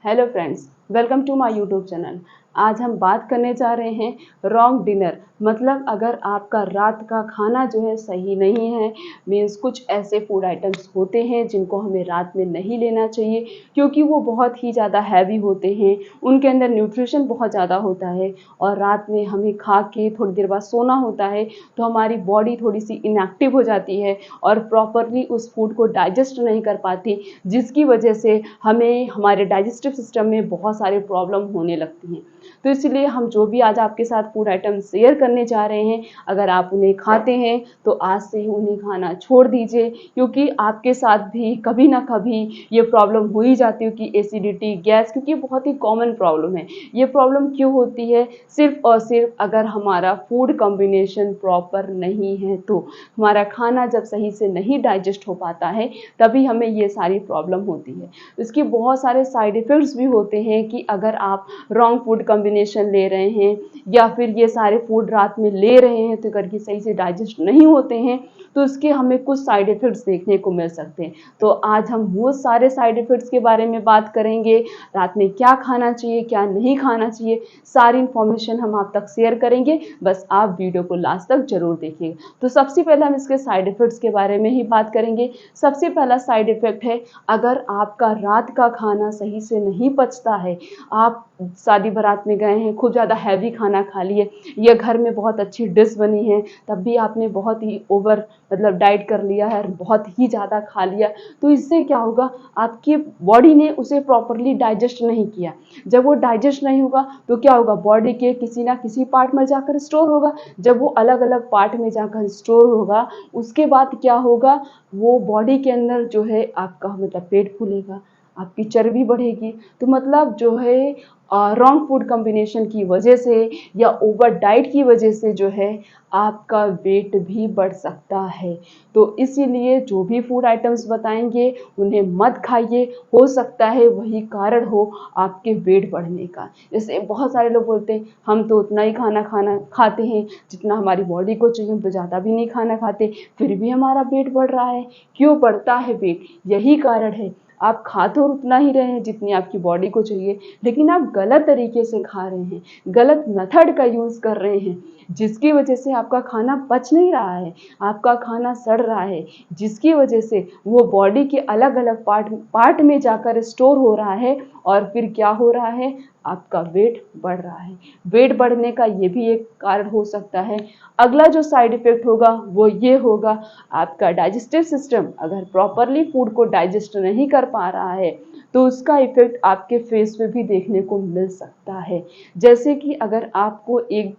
Hello friends, welcome to my YouTube channel. आज हम बात करने जा रहे हैं रॉन्ग डिनर। मतलब अगर आपका रात का खाना जो है सही नहीं है, मीन्स कुछ ऐसे फूड आइटम्स होते हैं जिनको हमें रात में नहीं लेना चाहिए क्योंकि वो बहुत ही ज़्यादा हैवी होते हैं, उनके अंदर न्यूट्रिशन बहुत ज़्यादा होता है और रात में हमें खा के थोड़ी देर बाद सोना होता है तो हमारी बॉडी थोड़ी सी इनएक्टिव हो जाती है और प्रॉपरली उस फूड को डाइजेस्ट नहीं कर पाती, जिसकी वजह से हमें हमारे डाइजेस्टिव सिस्टम में बहुत सारे प्रॉब्लम होने लगती हैं। तो इसलिए हम जो भी आज आपके साथ फूड आइटम शेयर करने जा रहे हैं, अगर आप उन्हें खाते हैं तो आज से ही उन्हें खाना छोड़ दीजिए, क्योंकि आपके साथ भी कभी ना कभी ये प्रॉब्लम हो ही जाती है कि एसिडिटी, गैस, क्योंकि बहुत ही कॉमन प्रॉब्लम है। ये प्रॉब्लम क्यों होती है? सिर्फ और सिर्फ अगर हमारा फूड कॉम्बिनेशन प्रॉपर नहीं है तो हमारा खाना जब सही से नहीं डाइजेस्ट हो पाता है तभी हमें ये सारी प्रॉब्लम होती है। इसके बहुत सारे साइड इफ़ेक्ट्स भी होते हैं कि अगर आप रॉन्ग फूड कॉम्बिनेशन ले रहे हैं या फिर ये सारे फूड रात में ले रहे हैं तो करके सही से डाइजेस्ट नहीं होते हैं तो इसके हमें कुछ साइड इफ़ेक्ट्स देखने को मिल सकते हैं। तो आज हम वो सारे साइड इफ़ेक्ट्स के बारे में बात करेंगे। रात में क्या खाना चाहिए, क्या नहीं खाना चाहिए, सारी इन्फॉर्मेशन हम आप तक शेयर करेंगे। बस आप वीडियो को लास्ट तक जरूर देखिएगा। तो सबसे पहले हम इसके साइड इफ़ेक्ट्स के बारे में ही बात करेंगे। सबसे पहला साइड इफ़ेक्ट है, अगर आपका रात का खाना सही से नहीं पचता है, आप शादी बारात में गए हैं, खूब ज़्यादा हैवी खाना खा लिए या घर में बहुत अच्छी डिश बनी है तब भी आपने बहुत ही ओवर मतलब डाइट कर लिया है, बहुत ही ज़्यादा खा लिया, तो इससे क्या होगा, आपकी बॉडी ने उसे प्रॉपरली डाइजेस्ट नहीं किया। जब वो डाइजेस्ट नहीं होगा तो क्या होगा, बॉडी के किसी ना किसी पार्ट में जाकर स्टोर होगा। जब वो अलग अलग पार्ट में जाकर स्टोर होगा उसके बाद क्या होगा, वो बॉडी के अंदर जो है आपका मतलब पेट फूलेगा, आपकी चर्बी बढ़ेगी। तो मतलब जो है रॉन्ग फूड कॉम्बिनेशन की वजह से या ओवर डाइट की वजह से जो है आपका वेट भी बढ़ सकता है। तो इसीलिए जो भी फूड आइटम्स बताएंगे उन्हें मत खाइए, हो सकता है वही कारण हो आपके वेट बढ़ने का। जैसे बहुत सारे लोग बोलते हैं हम तो उतना ही खाना खाना खाते हैं जितना हमारी बॉडी को चाहिए, हम तो ज़्यादा भी नहीं खाना खाते फिर भी हमारा वेट बढ़ रहा है। क्यों बढ़ता है वेट? यही कारण है, आप खा तो उतना ही रहे हैं जितनी आपकी बॉडी को चाहिए, लेकिन आप गलत तरीके से खा रहे हैं, गलत मेथड का यूज़ कर रहे हैं, जिसकी वजह से आपका खाना पच नहीं रहा है, आपका खाना सड़ रहा है, जिसकी वजह से वो बॉडी के अलग अलग पार्ट में जाकर स्टोर हो रहा है और फिर क्या हो रहा है, आपका वेट बढ़ रहा है। वेट बढ़ने का ये भी एक कारण हो सकता है। अगला जो साइड इफ़ेक्ट होगा वो ये होगा, आपका डाइजेस्टिव सिस्टम अगर प्रॉपरली फूड को डाइजेस्ट नहीं कर पा रहा है तो उसका इफ़ेक्ट आपके फेस पे भी देखने को मिल सकता है। जैसे कि अगर आपको एक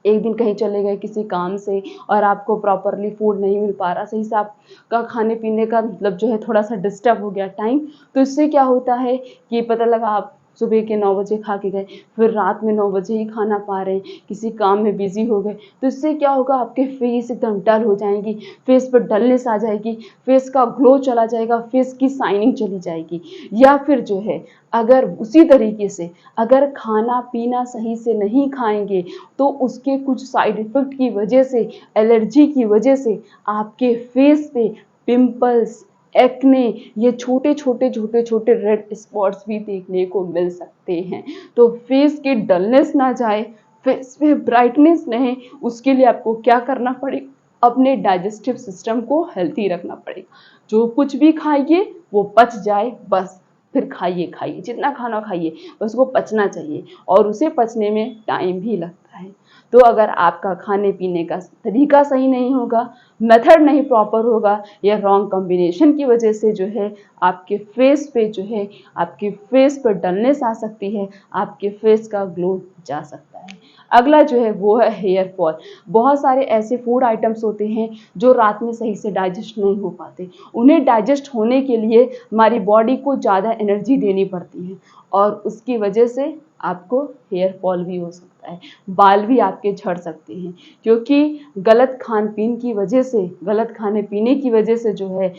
दिन कहीं चले गए किसी काम से और आपको प्रॉपरली फूड नहीं मिल पा रहा, सही से आपका खाने पीने का मतलब जो है थोड़ा सा डिस्टर्ब हो गया टाइम, तो इससे क्या होता है कि पता लगा आप सुबह के 9 बजे खा के गए, फिर रात में 9 बजे ही खाना पा रहे हैं, किसी काम में बिजी हो गए, तो इससे क्या होगा, आपके फेस एकदम डल हो जाएंगी, फेस पर डलनेस आ जाएगी, फेस का ग्लो चला जाएगा, फेस की शाइनिंग चली जाएगी। या फिर जो है अगर उसी तरीके से अगर खाना पीना सही से नहीं खाएंगे तो उसके कुछ साइड इफ़ेक्ट की वजह से, एलर्जी की वजह से आपके फेस पे पिंपल्स, एक्ने, ये छोटे छोटे रेड स्पॉट्स भी देखने को मिल सकते हैं। तो फेस की डलनेस ना जाए, फेस पे ब्राइटनेस नहीं, उसके लिए आपको क्या करना पड़ेगा, अपने डाइजेस्टिव सिस्टम को हेल्थी रखना पड़ेगा। जो कुछ भी खाइए वो पच जाए बस, फिर खाइए खाइए जितना खाना खाइए, बस वो पचना चाहिए और उसे पचने में टाइम भी लगता है। तो अगर आपका खाने पीने का तरीका सही नहीं होगा, मेथड नहीं प्रॉपर होगा, या रॉन्ग कॉम्बिनेशन की वजह से जो है आपके फेस पे जो है आपके फेस पर डलनेस आ सकती है, आपके फेस का ग्लो जा सकता है। अगला जो है वो है हेयर फॉल। बहुत सारे ऐसे फूड आइटम्स होते हैं जो रात में सही से डाइजेस्ट नहीं हो पाते, उन्हें डाइजेस्ट होने के लिए हमारी बॉडी को ज़्यादा एनर्जी देनी पड़ती है और उसकी वजह से आपको हेयर फॉल भी हो सकता है, बाल भी आपके झड़ सकते हैं, क्योंकि गलत खान पीन की वजह से, गलत खाने पीने की वजह से जो है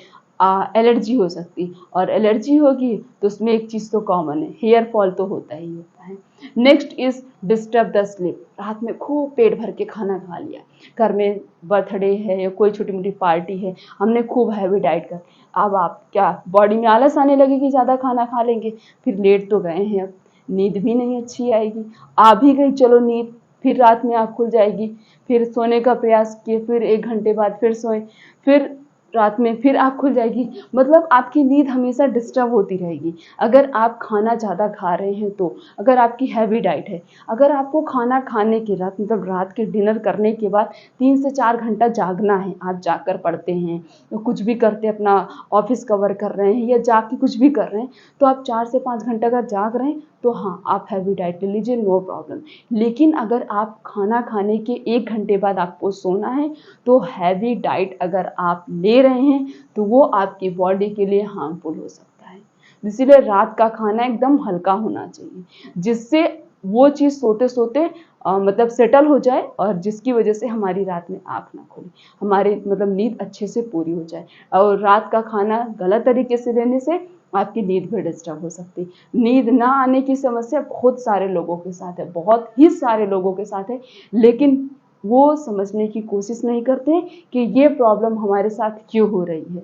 एलर्जी हो सकती, और एलर्जी होगी तो उसमें एक चीज़ तो कॉमन है, हेयर फॉल तो होता ही होता है। Next is disturb the sleep. रात में खूब पेट भर के खाना खा लिया, घर में बर्थडे है या कोई छोटी मोटी पार्टी है, हमने खूब हैवी डाइट कर, अब आप क्या बॉडी में आलस आने लगेगी, ज़्यादा खाना खा लेंगे, फिर लेट तो गए हैं, अब नींद भी नहीं अच्छी आएगी, आ भी गई चलो नींद, फिर रात में आँख खुल जाएगी, फिर सोने का प्रयास किए, फिर 1 घंटे बाद फिर सोए, फिर रात में फिर आँख खुल जाएगी, मतलब आपकी नींद हमेशा डिस्टर्ब होती रहेगी। अगर आप खाना ज़्यादा खा रहे हैं तो, अगर आपकी हैवी डाइट है, अगर आपको खाना खाने के रात मतलब रात के डिनर करने के बाद 3 से 4 घंटा जागना है, आप जाकर पढ़ते हैं, तो कुछ भी करते हैं, अपना ऑफिस कवर कर रहे हैं या जाग के कुछ भी कर रहे हैं, तो आप 4 से 5 घंटा अगर जाग रहे हैं तो हाँ, आप हैवी डाइट ले लीजिए, नो प्रॉब्लम। लेकिन अगर आप खाना खाने के 1 घंटे बाद आपको सोना है, तो हैवी डाइट अगर आप ले रहे हैं तो वो आपकी बॉडी के लिए हार्मफुल हो सकता है। इसीलिए रात का खाना एकदम हल्का होना चाहिए, जिससे वो चीज़ सोते सोते मतलब सेटल हो जाए, और जिसकी वजह से हमारी रात में आँख ना खुले, हमारी मतलब नींद अच्छे से पूरी हो जाए। और रात का खाना गलत तरीके से लेने से आपकी नींद भी डिस्टर्ब हो सकती है। नींद ना आने की समस्या बहुत सारे लोगों के साथ है, बहुत ही सारे लोगों के साथ है, लेकिन वो समझने की कोशिश नहीं करते कि ये प्रॉब्लम हमारे साथ क्यों हो रही है,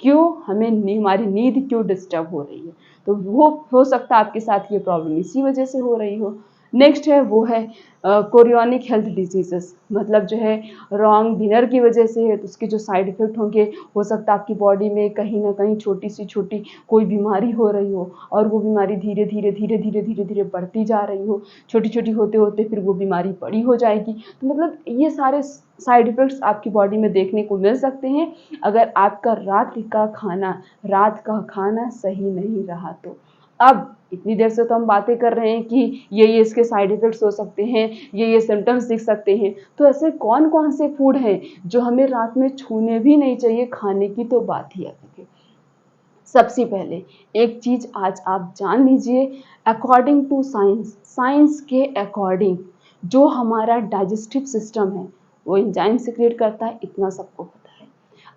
क्यों हमारी नींद क्यों डिस्टर्ब हो रही है। तो वो हो सकता है आपके साथ ये प्रॉब्लम इसी वजह से हो रही हो। नेक्स्ट है वो है कोरियोनिक हेल्थ डिजीजेस, मतलब जो है रॉन्ग डिनर की वजह से है, तो उसके जो साइड इफ़ेक्ट होंगे, हो सकता है आपकी बॉडी में कहीं ना कहीं छोटी सी छोटी कोई बीमारी हो रही हो, और वो बीमारी धीरे धीरे धीरे धीरे धीरे धीरे बढ़ती जा रही हो, छोटी छोटी होते होते फिर वो बीमारी बड़ी हो जाएगी। तो मतलब ये सारे साइड इफ़ेक्ट्स आपकी बॉडी में देखने को मिल सकते हैं अगर आपका रात का खाना सही नहीं रहा तो। अब इतनी देर से तो हम बातें कर रहे हैं कि ये इसके साइड इफ़ेक्ट्स हो सकते हैं, ये सिम्पटम्स दिख सकते हैं, तो ऐसे कौन कौन से फूड हैं जो हमें रात में छूने भी नहीं चाहिए, खाने की तो बात ही अलग है। सबसे पहले एक चीज़ आज आप जान लीजिए, अकॉर्डिंग टू साइंस के अकॉर्डिंग जो हमारा डाइजेस्टिव सिस्टम है वो एंजाइम सिक्रिएट करता है, इतना सबको पता है।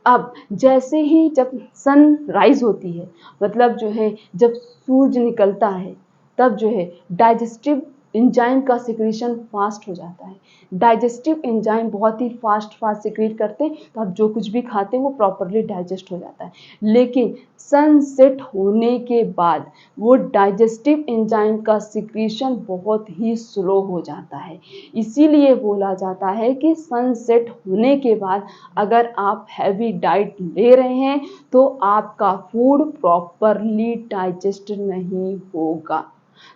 अब जैसे ही जब सन राइज होती है, मतलब जो है जब सूरज निकलता है, तब जो है डाइजेस्टिव एंजाइम का सिक्रीशन फास्ट हो जाता है। डाइजेस्टिव एंजाइम बहुत ही फास्ट सिक्रीट करते हैं, तो आप जो कुछ भी खाते हैं वो प्रॉपरली डाइजेस्ट हो जाता है। लेकिन सनसेट होने के बाद वो डाइजेस्टिव एंजाइम का सिक्रीशन बहुत ही स्लो हो जाता है। इसीलिए बोला जाता है कि सनसेट होने के बाद अगर आप हैवी डाइट ले रहे हैं तो आपका फूड प्रॉपरली डाइजेस्ट नहीं होगा।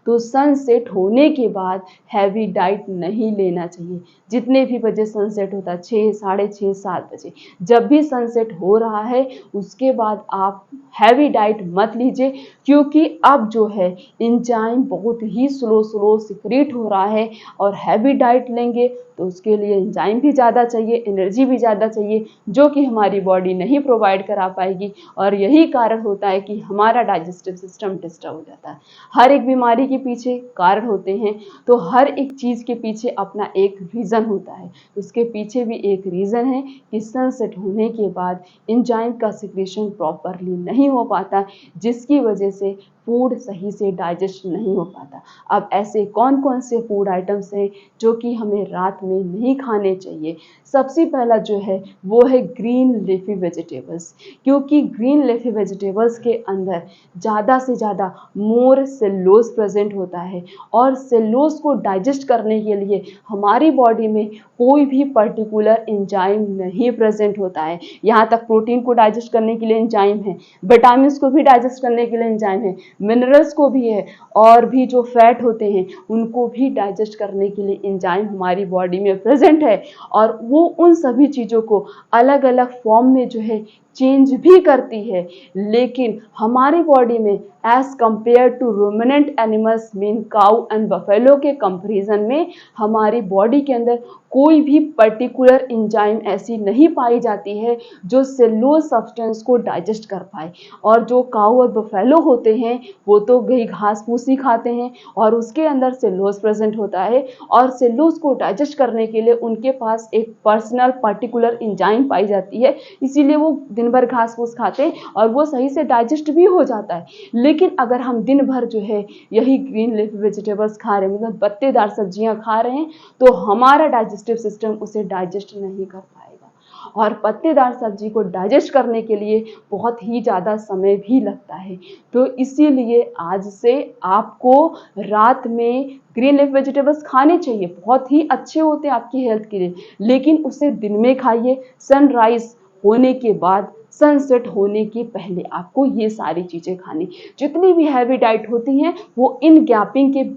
तो सनसेट होने के बाद हैवी डाइट नहीं लेना चाहिए। जितने भी बजे सनसेट होता है, 6, साढ़े 6, 7 बजे, जब भी सनसेट हो रहा है उसके बाद आप हैवी डाइट मत लीजिए, क्योंकि अब जो है एंजाइम बहुत ही स्लो सिक्रीट हो रहा है, और हैवी डाइट लेंगे तो उसके लिए एंजाइम भी ज़्यादा चाहिए, एनर्जी भी ज़्यादा चाहिए, जो कि हमारी बॉडी नहीं प्रोवाइड करा पाएगी, और यही कारण होता है कि हमारा डाइजेस्टिव सिस्टम डिस्टर्ब हो जाता है। हर एक बीमारी के पीछे कारण होते हैं, तो हर एक चीज़ के पीछे अपना एक रीज़न होता है। उसके पीछे भी एक रीज़न है कि सनसेट होने के बाद एंजाइम का सिक्रीशन प्रॉपरली नहीं हो पाता, जिसकी वजह से फूड सही से डाइजेस्ट नहीं हो पाता। अब ऐसे कौन कौन से फूड आइटम्स हैं जो कि हमें रात में नहीं खाने चाहिए। सबसे पहला जो है वो है ग्रीन लीफी वेजिटेबल्स, क्योंकि ग्रीन लीफी वेजिटेबल्स के अंदर ज़्यादा से ज़्यादा मोर सेल्यूलोज प्रेजेंट होता है, और सेल्यूलोज को डाइजेस्ट करने के लिए हमारी बॉडी में कोई भी पर्टिकुलर एंजाइम नहीं प्रेजेंट होता है। यहाँ तक प्रोटीन को डाइजेस्ट करने के लिए एंजाइम है, विटामिन को भी डाइजेस्ट करने के लिए एंजाइम है, मिनरल्स को भी है, और भी जो फैट होते हैं उनको भी डाइजेस्ट करने के लिए एंजाइम हमारी बॉडी में प्रेजेंट है, और वो उन सभी चीज़ों को अलग अलग फॉर्म में जो है चेंज भी करती है। लेकिन हमारी बॉडी में as compared to ruminant animals mean cow and buffalo के कंपैरिजन में हमारी बॉडी के अंदर कोई भी पर्टिकुलर एंजाइम ऐसी नहीं पाई जाती है जो सेलुलोज सब्सटेंस को डाइजेस्ट कर पाए। और जो काऊ और बफेलो होते हैं वो तो गई घास फूस ही खाते हैं और उसके अंदर सेलुलोज प्रेजेंट होता है और सेलुलोज को डाइजेस्ट करने के लिए उनके पास एक पर्सनल पर्टिकुलर एंजाइम पाई जाती है, इसीलिए वो दिन भर घास फूस खाते हैं और वो सही से डाइजेस्ट भी हो जाता है। लेकिन अगर हम दिन भर जो है यही ग्रीन लीफ वेजिटेबल्स खा रहे हैं, मतलब पत्तेदार सब्जियां खा रहे हैं, तो हमारा डाइजेस्टिव सिस्टम उसे डाइजेस्ट नहीं कर पाएगा और पत्तेदार सब्जी को डाइजेस्ट करने के लिए बहुत ही ज़्यादा समय भी लगता है। तो इसीलिए आज से आपको रात में ग्रीन लीफ वेजिटेबल्स खाने चाहिए, बहुत ही अच्छे होते हैं आपकी हेल्थ के लिए, लेकिन उसे दिन में खाइए, सनराइज होने के बाद, सनसेट होने के पहले आपको ये सारी चीज़ें खानी। जितनी भी हैवी डाइट होती हैं वो इन गैपिंग के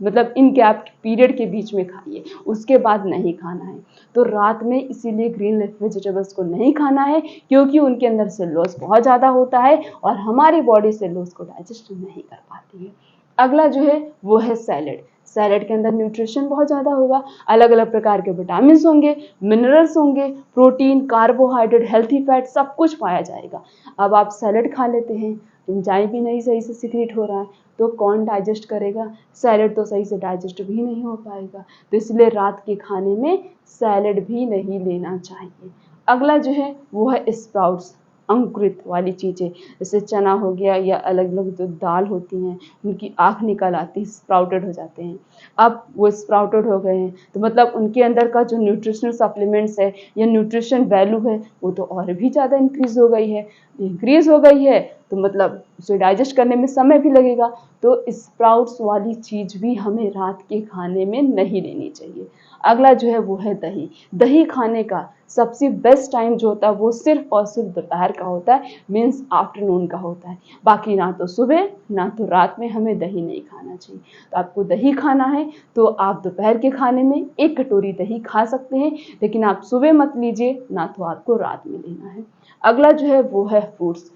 मतलब इन गैप पीरियड के बीच में खाइए, उसके बाद नहीं खाना है। तो रात में इसीलिए ग्रीन लीफ वेजिटेबल्स को नहीं खाना है क्योंकि उनके अंदर सेलुलोज बहुत ज़्यादा होता है और हमारी बॉडी सेलुलोज को डाइजेस्ट नहीं कर पाती है। अगला जो है वो है सैलेड। सैलेड के अंदर न्यूट्रिशन बहुत ज़्यादा होगा, अलग अलग प्रकार के विटामिन होंगे, मिनरल्स होंगे, प्रोटीन, कार्बोहाइड्रेट, हेल्थी फैट सब कुछ पाया जाएगा। अब आप सैलेड खा लेते हैं, एंजाइम भी नहीं सही से सिक्रीट हो रहा है, तो कौन डाइजेस्ट करेगा? सैलेड तो सही से डाइजेस्ट भी नहीं हो पाएगा। तो इसलिए रात के खाने में सैलेड भी नहीं लेना चाहिए। अगला जो है वो है स्प्राउट्स, अंकुरित वाली चीज़ें, जैसे चना हो गया या अलग अलग जो दाल होती हैं उनकी आँख निकल आती है, स्प्राउटेड हो जाते हैं। अब वो स्प्राउटेड हो गए हैं तो मतलब उनके अंदर का जो न्यूट्रिशनल सप्लीमेंट्स है या न्यूट्रिशन वैल्यू है वो तो और भी ज़्यादा इंक्रीज़ हो गई है। इंक्रीज़ हो गई है तो मतलब उसे डाइजेस्ट करने में समय भी लगेगा। तो स्प्राउट्स वाली चीज़ भी हमें रात के खाने में नहीं लेनी चाहिए। अगला जो है वो है दही। दही खाने का सबसे बेस्ट टाइम जो होता है वो सिर्फ और सिर्फ दोपहर का होता है, मीन्स आफ्टरनून का होता है। बाकी ना तो सुबह ना तो रात में हमें दही नहीं खाना चाहिए। तो आपको दही खाना है तो आप दोपहर के खाने में 1 कटोरी दही खा सकते हैं, लेकिन आप सुबह मत लीजिए, ना तो आपको रात में लेना है। अगला जो है वो है फ्रूट्स।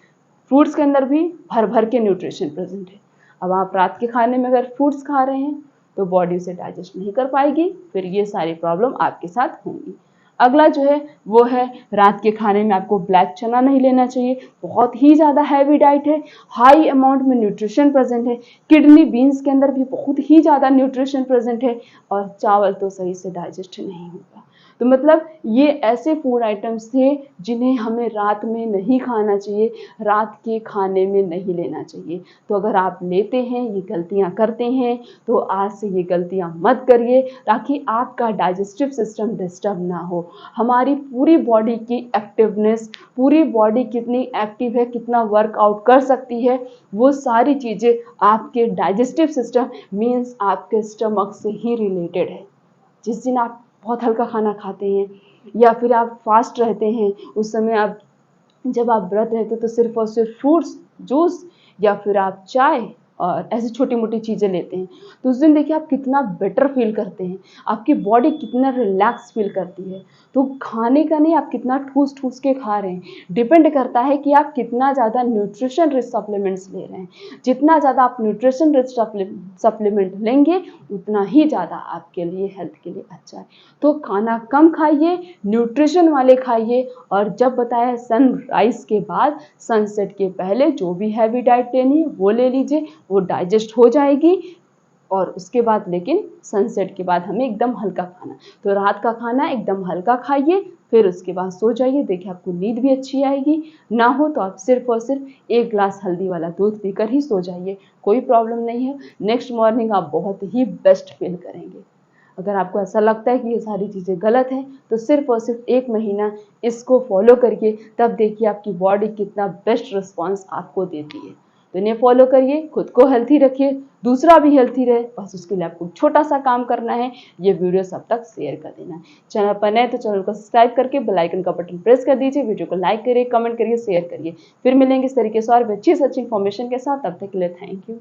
फ्रूट्स के अंदर भी भर भर के न्यूट्रिशन प्रेजेंट है। अब आप रात के खाने में अगर फ्रूट्स खा रहे हैं तो बॉडी उसे डाइजेस्ट नहीं कर पाएगी, फिर ये सारी प्रॉब्लम आपके साथ होंगी। अगला जो है वो है रात के खाने में आपको ब्लैक चना नहीं लेना चाहिए, बहुत ही ज़्यादा हैवी डाइट है, हाई अमाउंट में न्यूट्रिशन प्रेजेंट है। किडनी बीन्स के अंदर भी बहुत ही ज़्यादा न्यूट्रिशन प्रेजेंट है और चावल तो सही से डाइजेस्ट नहीं होगा। तो मतलब ये ऐसे फूड आइटम्स थे जिन्हें हमें रात में नहीं खाना चाहिए, रात के खाने में नहीं लेना चाहिए। तो अगर आप लेते हैं, ये गलतियां करते हैं, तो आज से ये गलतियां मत करिए ताकि आपका डाइजेस्टिव सिस्टम डिस्टर्ब ना हो। हमारी पूरी बॉडी की एक्टिवनेस, पूरी बॉडी कितनी एक्टिव है, कितना वर्कआउट कर सकती है, वो सारी चीज़ें आपके डाइजेस्टिव सिस्टम मीन्स आपके स्टमक से ही रिलेटेड है। जिस दिन आप बहुत हल्का खाना खाते हैं या फिर आप फास्ट रहते हैं, उस समय आप जब आप व्रत रहते हैं तो सिर्फ और सिर्फ फ्रूट्स, जूस या फिर आप चाय और ऐसी छोटी मोटी चीज़ें लेते हैं, तो उस दिन देखिए आप कितना बेटर फील करते हैं, आपकी बॉडी कितना रिलैक्स फील करती है। तो खाने का नहीं, आप कितना ठूस ठूस के खा रहे हैं, डिपेंड करता है कि आप कितना ज़्यादा न्यूट्रिशन रिच सप्लीमेंट्स ले रहे हैं। जितना ज़्यादा आप न्यूट्रिशन रिच सप्लीमेंट लेंगे उतना ही ज़्यादा आपके लिए, हेल्थ के लिए अच्छा है। तो खाना कम खाइए, न्यूट्रिशन वाले खाइए और जब बताया सनराइज के बाद, सनसेट के पहले जो भी हैवी डाइट लेनी है वो ले लीजिए, वो डाइजेस्ट हो जाएगी। और उसके बाद लेकिन सनसेट के बाद हमें एकदम हल्का खाना, तो रात का खाना एकदम हल्का खाइए, फिर उसके बाद सो जाइए। देखिए आपको नींद भी अच्छी आएगी, ना हो तो आप सिर्फ और सिर्फ 1 ग्लास हल्दी वाला दूध पीकर ही सो जाइए, कोई प्रॉब्लम नहीं है। नेक्स्ट मॉर्निंग आप बहुत ही बेस्ट फील करेंगे। अगर आपको ऐसा लगता है कि ये सारी चीज़ें गलत हैं तो सिर्फ और सिर्फ 1 महीना इसको फॉलो करिए, तब देखिए आपकी बॉडी कितना बेस्ट रिस्पॉन्स आपको देती है। तो इन्हें फॉलो करिए, खुद को हेल्थी रखिए, दूसरा भी हेल्थी रहे, बस उसके लिए आपको छोटा सा काम करना है, ये वीडियो सब तक शेयर कर देना है। चैनल पर नए तो चैनल को सब्सक्राइब करके बेल आइकन का बटन प्रेस कर दीजिए, वीडियो को लाइक करिए, कमेंट करिए, शेयर करिए। फिर मिलेंगे इस तरीके से और भी अच्छी इन्फॉर्मेशन के साथ, तब तक के लिए थैंक यू।